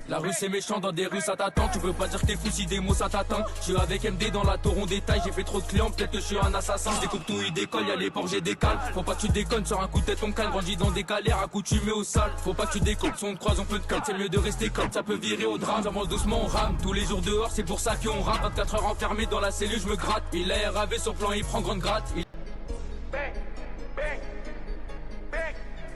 La rue c'est méchant, dans des rues ça t'attend. Tu peux pas dire que t'es fou si des mots ça t'atteint. Je suis avec MD dans la tour, on détaille. J'ai fait trop de clients, peut-être que je suis un assassin. Je découpe tout, il décolle, y'a les porcs, j'ai des cales. Faut pas que tu déconnes, sur un coup de tête on calme. Grandis dans des galères, accoutumé au sale. Faut pas que tu découpes, si on te croise on peut te calme. C'est mieux de rester comme ça peut virer au drame. J'avance doucement, on rame. Tous les jours dehors, c'est pour ça qu'on rame. 24 heures enfermé dans la cellule, je me gratte. Il est RAV sur plan, il prend grande gratte.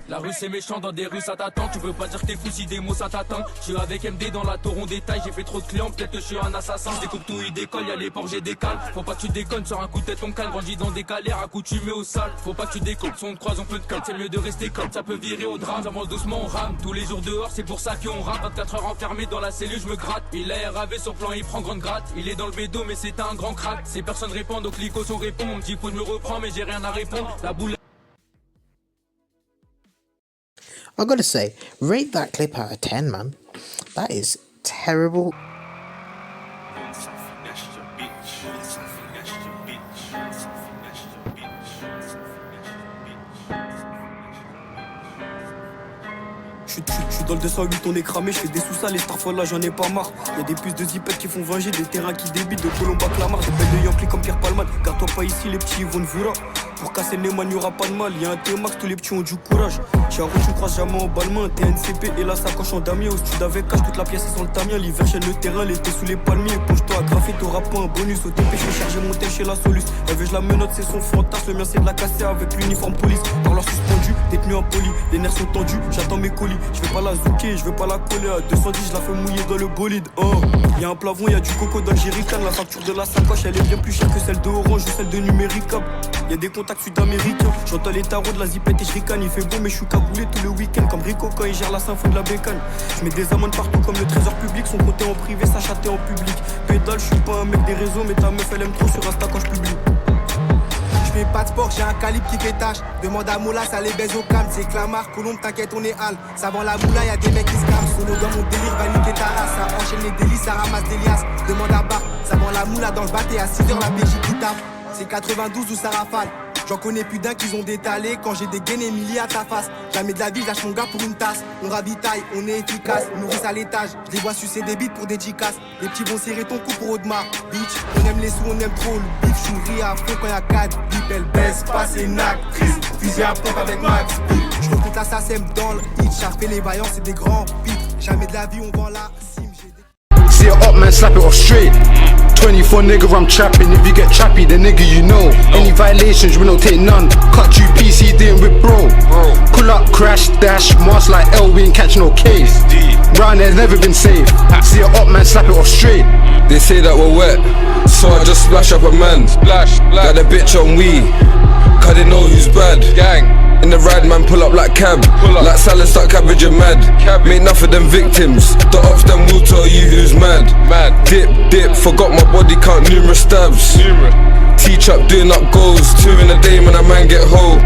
La rue c'est méchant, dans des rues ça t'attend. Tu peux pas dire que t'es fou si des mots ça t'atteint. Je suis avec MD dans la tour, on détaille. J'ai fait trop de clients, peut-être que je suis un assassin. Je découpe tout, il décolle, y'a les porcs, j'ai des cales. Faut pas que tu déconnes, sur un coup de tête on calme. Grandis dans des galères, accoutumé au sale. Faut pas que tu découpes, si on te croise on peut te calme. C'est mieux de rester comme ça peut virer au drame. J'avance doucement, on rame. Tous les jours dehors, c'est pour ça qu'on rame. 24 heures enfermé dans la cellule, je me gratte. Il est RAV sur plan, il prend grande gratte. Il est dans le bédo, mais c'est un grand crack. Ces personnes répondent, donc l'icos on répond. On me dit faut je me reprends, mais j'ai rien à répondre. La boule. I gotta say, rate that clip out of 10, man. That is terrible. Je suis dans le 208, on est cramé, je fais des sous-sales et starfall là j'en ai pas marre. Y'a des puces de zipette qui font 20G, des terrains qui débitent, de Colomba Clamart, des belles de Yankee comme Pierre Palman. Garde-toi pas ici, les petits ils vont te vura. Pour casser les mains, y'aura pas de mal. Y'a un T-Max, tous les petits ont du courage. Chez Arrow, tu croises jamais en balmain. TNCP et la sacoche en damier. Au stud avec cash, toute la pièce est sans le tamien. L'hiver chaîne le terrain, l'été sous les palmiers. Pose-toi à graffer, t'auras pas un bonus. Au TP, je vais charger mon tel chez la Solus. Elle veut, je la menotte, c'est son fantasme. Le mien, c'est de la casser avec l'uniforme police. Par leur suspendu, détenu impoli. Les nerfs sont tendus, j'attends mes colis. Je vais pas la zouker, je vais pas la coller. À 210, je la fais mouiller dans le bolide. Oh, y'a un plafond, y'a du coco dans le jerrycan. La facture de la sacoche, elle est bien plus chère que celle de Orange ou celle de Numéricable. Y'a des contacts sud-américains. J'entends les tarots de la zipette et je ricane. Il fait beau mais je suis cagoulé tout le week-end. Comme Rico quand il gère la sympho de la bécane. Je mets des amendes partout comme le trésor public. Son côté en privé, ça châtait en public. Pédale, je suis pas un mec des réseaux. Mais ta meuf elle aime trop sur Insta quand je publie. Je fais pas de sport, j'ai un calibre qui fait tâche. Demande à Moula, ça les baise au calme. C'est Clamart, Colombe, t'inquiète, on est hal. Ça vend la moula, y'a des mecs qui se calment. Solo dans mon délire, va niquer ta race. Ça enchaîne les délices, ça ramasse des liasses. Demande à Bar, ça vend la moula dans le baté. À 6h, la Belgique qui tape. C'est 92 ou ça rafale. J'en connais plus d'un qu'ils ont détalé. Quand j'ai des gaines Emilie à ta face. Jamais de la vie, lâche mon gars pour une tasse. On ravitaille, on est efficace. Nourrice à l'étage, je les vois sucer des bites pour des djicasses. Les petits vont serrer ton cou pour Audemars. Bitch, on aime les sous, on aime trop le bif. Chouris à fond quand y'a 4 bip. Elle baisse pas, c'est une actrice. Fusil à pompe avec Max. Je recrute la SACEM dans le hit. Charpé les vaillants, c'est des grands pitres. Jamais de la vie, on vend la cime. See it up, man, slap it off straight. 24 nigga, I'm trapping. If you get trappy, then nigga, you know. Any violations, we don't take none. Cut you PC, dealing with bro. Pull up, crash, dash, mask like L, we ain't catch no case. Round there's never been safe. See it up, man, slap it off straight. They say that we're wet, so I just splash up a man. Got a bitch on we, cause they know who's bad. Gang. In the ride, man, pull up like cab. Like salad, stuck cabbage and mad. Make enough of them victims. The ops, them will tell you who's mad. Dip, forgot my body count, numerous stabs. Teach up, doing up goals. 2 in a day, man, a man get whole.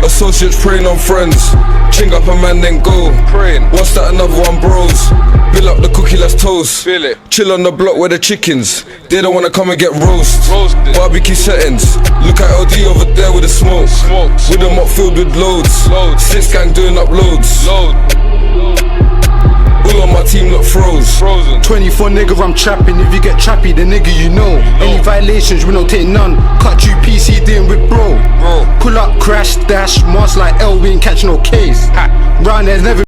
Associates praying on friends. Ching up a man, then go. What's that, another one, bros? Bill up the cookie, let's toast. Chill on the block where the chickens. They don't wanna come and get roasted. Barbecue settings. Look at LD over there with the smoke. With a mop filled with loads. 6 gang doing up loads. All on my team look frozen. 24 nigga, I'm trapping. If you get trappy, then nigga, you know. Any violations, we don't take none. Cut you PC, dealing with bro. Pull up, crash, dash, mask like L, we ain't catch no case. Round there's never.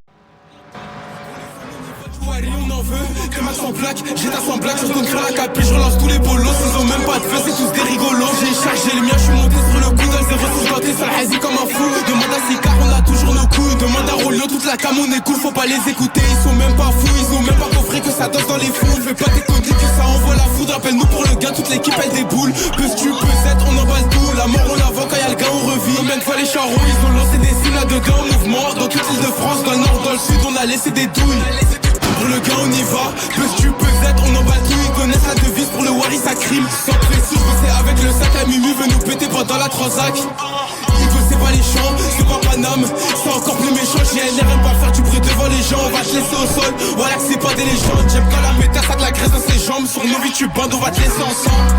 J'ai ta sans blague, je retourne sur la capi, je relance tous les bolos. Ils ont même pas de feu, c'est tous des rigolos. J'ai chargé le mien, je suis monté sur le coup. Dans le 06, j'entrais sur la hazy comme un fou. Demande à Sicard, on a toujours nos couilles. Demande à Rolio, toute la cam, on est cool, faut pas les écouter. Ils sont même pas fous, ils ont même pas compris que ça danse dans les fous. Fais pas tes coquilles, que ça envoie la foudre. Appelle-nous pour le gain, toute l'équipe elle déboule. Peux tu peux être, on emballe tout. La mort on la vend, quand y'a le gain on revit. Combien de fois les charros, ils ont lancé des signes là-dedans en mouvement. Dans toute l'île de France, dans le nord, dans le sud, on a laissé des douilles. Pour le gain on y va, tu peux être, on emballe tout. Ils connaissent la devise pour le Wari ça crime. Sans pression, je bossais avec le sac à Mimi, veut nous péter pendant la transac. Igo c'est pas les champs, c'est pas Paname, c'est encore plus méchant. JNR aime pas faire du bruit que devant les gens on va te laisser au sol. Voilà que c'est pas des légendes. J'aime quand la méta ça de la graisse dans ses jambes. Sur nos vies tu bandes, on va te laisser ensemble.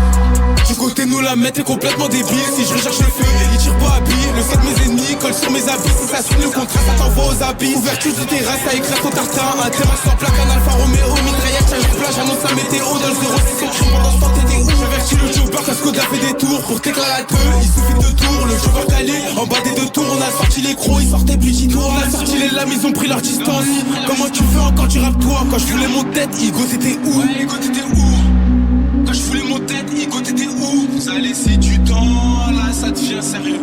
Du côté nous la mettre est complètement débile. Si je recherche le feu, il tire pas à billes. Le sang de mes ennemis colle sur mes habits. Si ça suit le contrat ça t'envoie aux habits. Ouverture de terrasse, ça écrase ton tartin. Un terrain sans plaque, un Alfa Romeo. Mitraillette, change de plage, j'annonce la météo. Dans le 06 on crie pendant ce temps t'étais où? Je vertis le jobber, casque a fait des tours. Pour t'éclairer la queue, il suffit de 2 tours. Le jobber calé, en bas des 2 tours. On a sorti les crocs, ils sortaient plus tours. On a sorti les lames, ils ont pris leur distance. Comment tu fais encore tu rappes toi? Quand je voulais mon tête, Igo t'étais où? Igo t'étais où? Quand je voulais mon tête, Igo t'étais où? Ça a laissé du temps, là ça devient sérieux.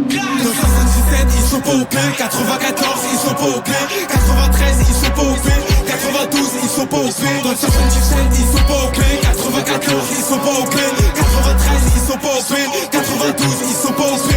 Dans 77 ils sont pas au P, 94 ils sont pas au P, 93 ils sont pas au P, 92 ils sont pas au P. Dans 77 ils sont pas au P, 94 ils sont pas au P, 93 ils sont pas au P, 92 ils sont pas au P.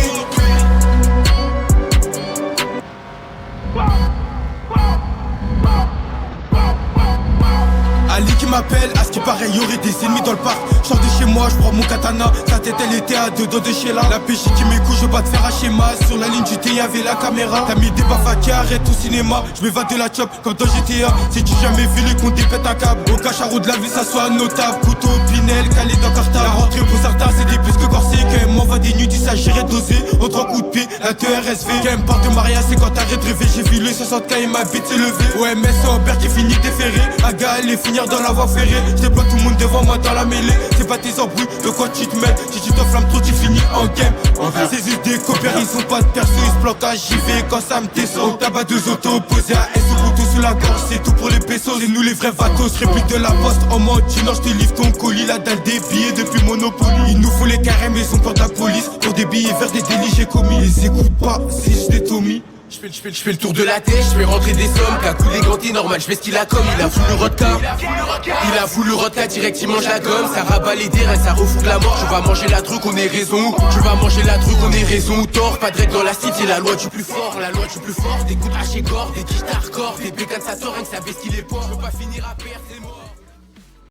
Ali qui m'appelle, à ce qui paraît y'aurait des ennemis dans le parc. Je sors de chez moi, je prends mon katana. Sa tête elle était à 2 doigts de chez là. La PJ qui m'écoute, je veux pas te faire un schéma. Sur la ligne du T y'avait la caméra. T'as mis des baffes qui arrêtent au cinéma. Je m'évade de la chop comme dans GTA. Si tu jamais vu les comptes, dépète un câble. Au cacharot de la vie ça soit notable. Couteau, Pinel, calé dans Carta. La rentrée pour certains c'était plus que corsé. Quand elle m'envoie des nudes, il s'agirait de doser. En 3 coups de pied, la TRSV. Quand elle me parle de mariage, c'est quand t'arrêtes de rêver. J'ai vu le 60K et ma bite s'est levée. OMS en père qui finit déféré. Aga allait finir dans la voie ferrée. J't'ai pas tout le monde devant moi dans la mêlée. C'est pas tes embrouilles, de quoi tu te mets. Si tu t'enflammes trop tu finis en game. Ces idées coopèrent, ils sont pas de perso. Ils se planquent à JV quand ça me descend. On tabac 2 autos opposés à S au couteau sous la gorge. C'est tout pour les pesos, c'est nous les vrais vatos. Réplique de la poste en mentinant, j'te livre ton colis. La dalle des billets depuis Monopoly. Il nous faut les carèmes, ils ont peur de la police. Pour des billets verts, des délits j'ai commis. Ils écoutent pas, si j'étais Tommy. Je fais le tour de la tête, je fais rentrer des sommes. Qu'a coulé ganté normal, je fais ce qu'il a comme. Il a voulu rodka, il a voulu rodka, direct il mange la gomme. Ça rabat les terres et ça refoule la mort. Je vais manger la truc, on est raison. Je vais manger la truc, on est raison ou tort. Pas de règle dans la cité, la loi du plus fort. La loi du plus fort, des coups de haché corps, des guitares corps. Des bécanes ça torrent, ça baisse qu'il est port. Je veux pas finir à perdre, c'est mort.